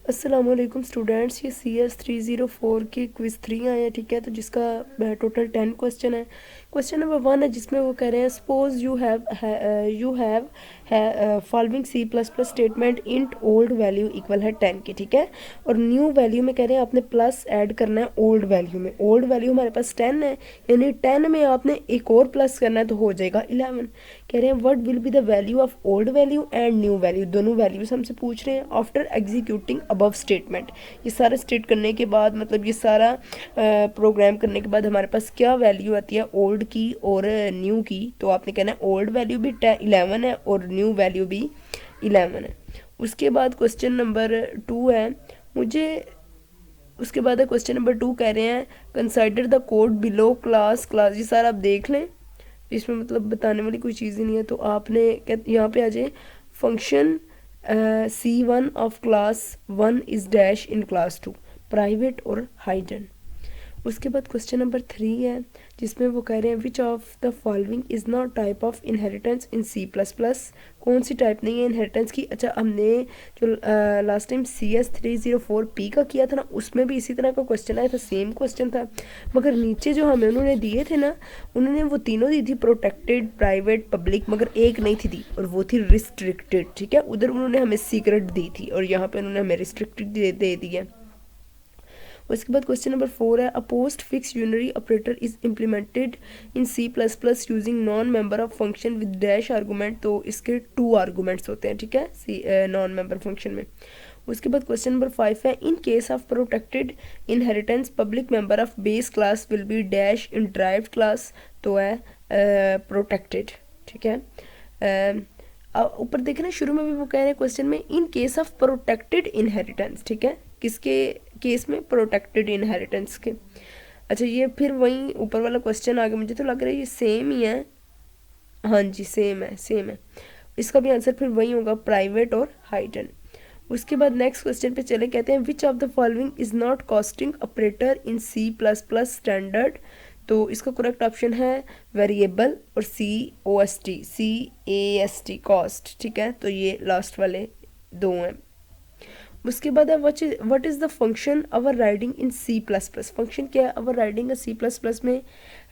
अस्सलामुअलैकुम स्टूडेंट्स, ये CS 304 की क्विज़ 3 आए हैं, ठीक है। तो जिसका टोटल 10 क्वेश्चन है। क्वेश्चन नंबर 1 है जिसमें वो कह रहे हैं suppose you have following C++ statement int old value equal है 10 की, ठीक है। और न्यू वैल्यू में कह रहे हैं आपने प्लस ऐड करना है ओल्ड वैल्यू में। ओल्ड वैल्यू हमारे पास 10 है, यानी 10 में आपने एक और प्लस करना है तो हो जाएगा 11। कह रहे हैं what will be the value of old value and new value, दोनों वैल्यूज हमसे पूछ रहे हैं आफ्टर एग्जीक्यूटिंग अबव स्टेटमेंट। ये सारा स्टेट करने के बाद, मतलब ये सारा प्रोग्राम करने के बाद हमारे पास क्या वैल्यू आती है ओल्ड की और न्यू की। तो आपने कहना है ओल्ड वैल्यू भी 11 है और न्यू वैल्यू भी 11 है। उसके बाद क्वेश्चन नंबर 2 है, मुझे उसके बाद क्वेश्चन नंबर 2 कह रहे हैं consider the code below class. ये सारा आप देख लें, इसमें मतलब बताने वाली कोई चीज़ ही नहीं है। तो आपने यहाँ पे आ जाए function C1 of class 1 is dash in class 2, private और हाइडन। उसके बाद क्वेश्चन नंबर 3 है जिसमें वो कह रहे हैं which of the following is not type of inheritance in C++, कौन सी टाइप नहीं है इनहेरिटेंस की। अच्छा, हमने जो लास्ट टाइम CS 304P का किया था ना, उसमें भी इसी तरह का क्वेश्चन आया था, सेम क्वेश्चन था। मगर नीचे जो हमें उन्होंने दिए थे ना, उन्होंने वो तीनों दी थी, प्रोटेक्टेड, प्राइवेट, पब्लिक, मगर एक नहीं थी दी और वो थी रिस्ट्रिक्टेड, ठीक है। उधर उन्होंने हमें सीक्रेट दी थी और यहाँ पे उन्होंने हमें रिस्ट्रिक्टेड दे दी है। उसके बाद क्वेश्चन नंबर 4 है a postfix unary operator is implemented in C++ using non member of function with dash argument. तो इसके 2 आर्गूमेंट्स होते हैं, ठीक है, नॉन मेंबर फंक्शन में। उसके बाद क्वेश्चन नंबर 5 है in case of protected inheritance public member of base class will B dash in derived class. तो है प्रोटेक्टेड, ठीक है। ऊपर देखें ना, शुरू में भी वो कह रहे हैं क्वेश्चन में in case of protected inheritance, ठीक है, किसके केस में, प्रोटेक्टेड इनहेरिटेंस के। अच्छा, ये फिर वही ऊपर वाला क्वेश्चन आ गया, मुझे तो लग रहा है ये सेम ही है। हाँ जी, सेम है। इसका भी आंसर फिर वही होगा, प्राइवेट और हाइडन। उसके बाद नेक्स्ट क्वेश्चन पे चले, कहते हैं which of the following is not costing operator in C++ standard. तो इसका करेक्ट ऑप्शन है वेरिएबल और CAST कॉस्ट, ठीक है। तो ये लास्ट वाले दो हैं। उसके बाद है what is the function over riding in C++। Function क्या है ओवर राइडिंग C++ में,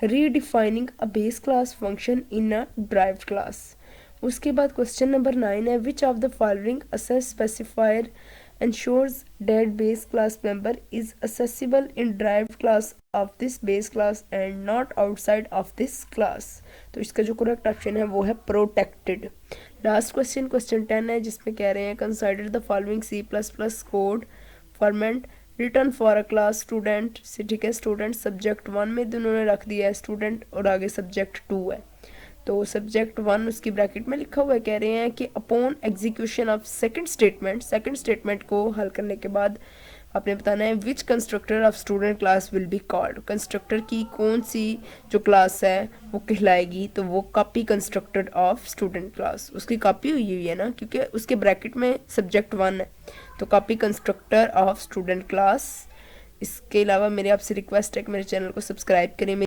redefining a base class function in a derived class. उसके बाद क्वेश्चन नंबर 9 है which of the following assess specifier ensures that base class member is accessible in derived class of this base class and not outside of this class। तो इसका जो correct option है वो है protected. Last question, question 10 है जिसमें कह रहे हैं consider the following C++ code format return for a class student से, ठीक है। स्टूडेंट सब्जेक्ट 1 में उन्होंने रख दिया है स्टूडेंट और आगे सब्जेक्ट 2 है। तो सब्जेक्ट 1 उसकी ब्रैकेट में लिखा हुआ है, कह रहे हैं कि upon execution of second statement को हल करने के बाद आपने बताना है which constructor of student class will be called. Constructor की कौन सी जो क्लास है वो कहलाएगी। तो वो copy constructor of student class, उसकी कॉपी हुई है ना, क्योंकि उसके ब्रैकेट में सब्जेक्ट 1 है। तो copy constructor of student class. इसके अलावा मेरी आपसे रिक्वेस्ट है कि मेरे चैनल को सब्सक्राइब करें।